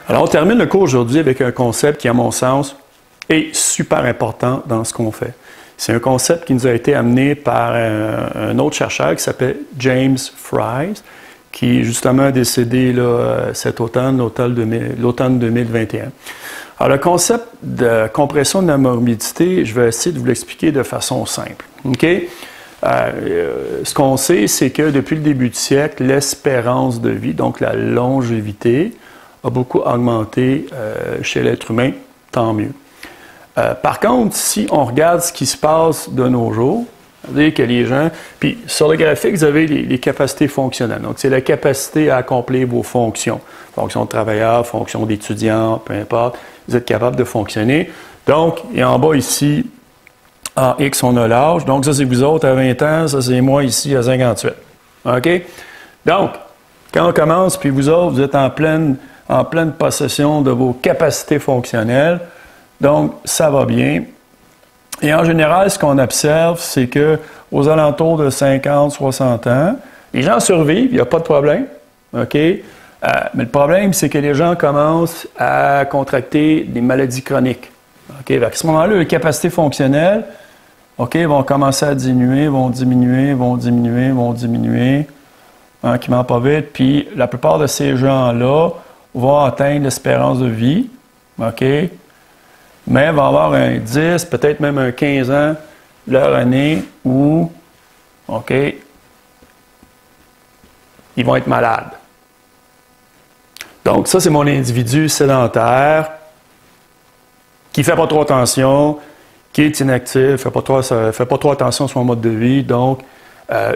Alors, on termine le cours aujourd'hui avec un concept qui, à mon sens, est super important dans ce qu'on fait. C'est un concept qui nous a été amené par un autre chercheur qui s'appelle James Fries, qui est justement décédé là, cet automne, l'automne 2021. Alors, le concept de compression de la morbidité, je vais essayer de vous l'expliquer de façon simple. OK? Ce qu'on sait, c'est que depuis le début du siècle, l'espérance de vie, donc la longévité, a beaucoup augmenté chez l'être humain, tant mieux. Par contre, si on regarde ce qui se passe de nos jours, c'est-à-dire que les gens, puis sur le graphique, vous avez les capacités fonctionnelles. Donc, c'est la capacité à accomplir vos fonctions. Fonction de travailleur, fonction d'étudiant, peu importe, vous êtes capable de fonctionner. Donc, et en bas ici, en X, on a l'âge. Donc, ça, c'est vous autres à 20 ans, ça, c'est moi ici à 58. OK? Donc, quand on commence, puis vous autres, vous êtes en pleine possession de vos capacités fonctionnelles. Donc, ça va bien. Et en général, ce qu'on observe, c'est qu'aux alentours de 50, 60 ans, les gens survivent, il n'y a pas de problème. OK? Mais le problème, c'est que les gens commencent à contracter des maladies chroniques. OK? À ce moment-là, les capacités fonctionnelles, OK, vont commencer à diminuer, vont diminuer, tranquillement pas vite. Puis la plupart de ces gens-là vont atteindre l'espérance de vie, OK? Mais vont avoir un 10, peut-être même un 15 ans leur année où, OK, ils vont être malades. Donc ça, c'est mon individu sédentaire qui ne fait pas trop attention, qui est inactif, ne fait pas trop attention à son mode de vie, donc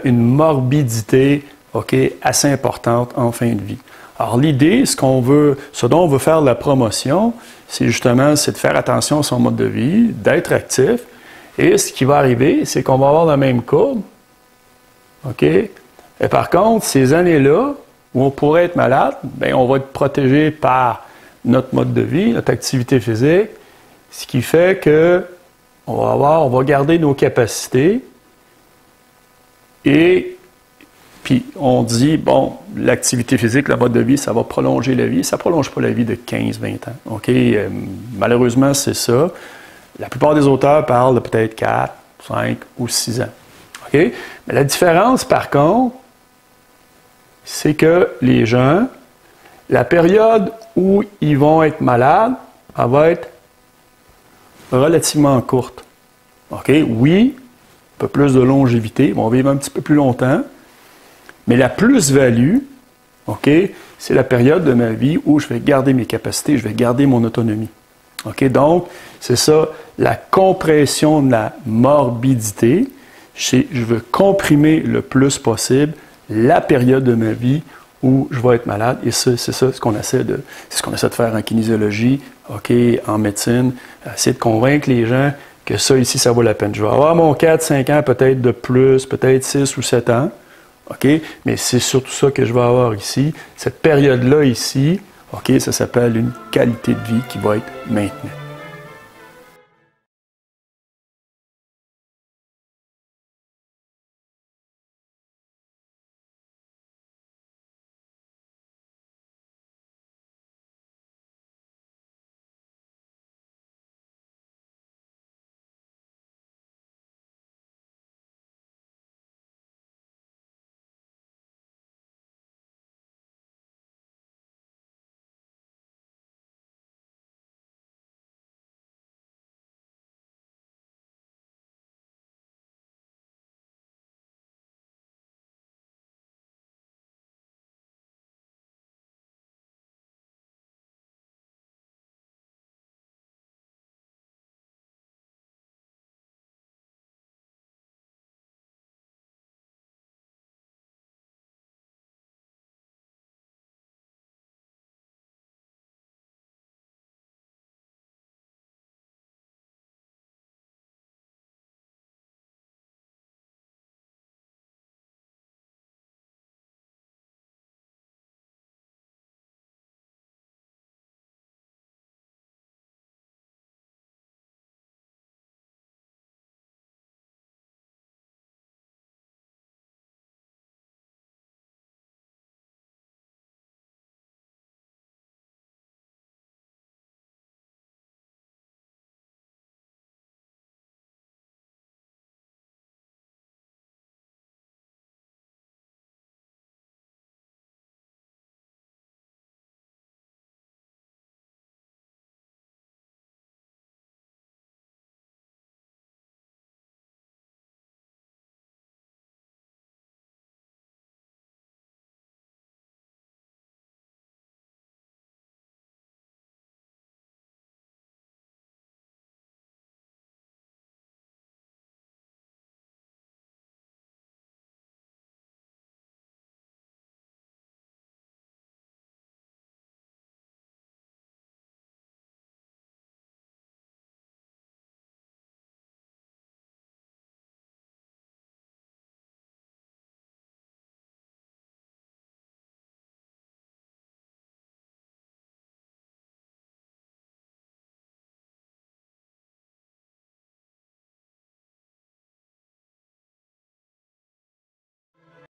une morbidité, OK, assez importante en fin de vie. Alors l'idée, ce dont on veut faire la promotion, c'est de faire attention à son mode de vie, d'être actif, et ce qui va arriver, c'est qu'on va avoir la même courbe, OK? Et par contre, ces années-là, où on pourrait être malade, bien, on va être protégé par notre mode de vie, notre activité physique, ce qui fait que on va garder nos capacités et puis on dit, bon, l'activité physique, le mode de vie, ça va prolonger la vie. Ça ne prolonge pas la vie de 15-20 ans. OK? Malheureusement, c'est ça. La plupart des auteurs parlent de peut-être 4, 5 ou 6 ans. OK? Mais la différence, par contre, c'est que les gens, la période où ils vont être malades, elle va être relativement courte. OK? Oui, un peu plus de longévité, ils vont vivre un petit peu plus longtemps, mais la plus-value, OK, c'est la période de ma vie où je vais garder mes capacités, je vais garder mon autonomie. OK? Donc, c'est ça, la compression de la morbidité. Je veux comprimer le plus possible la période de ma vie où je vais être malade. Et c'est ça ce qu'on essaie de faire en kinésiologie, OK, en médecine, essayer de convaincre les gens que ça ici, ça vaut la peine. Je vais avoir mon 4-5 ans peut-être de plus, peut-être 6 ou 7 ans, OK, mais c'est surtout ça que je vais avoir ici. Cette période-là ici, OK, ça s'appelle une qualité de vie qui va être maintenue.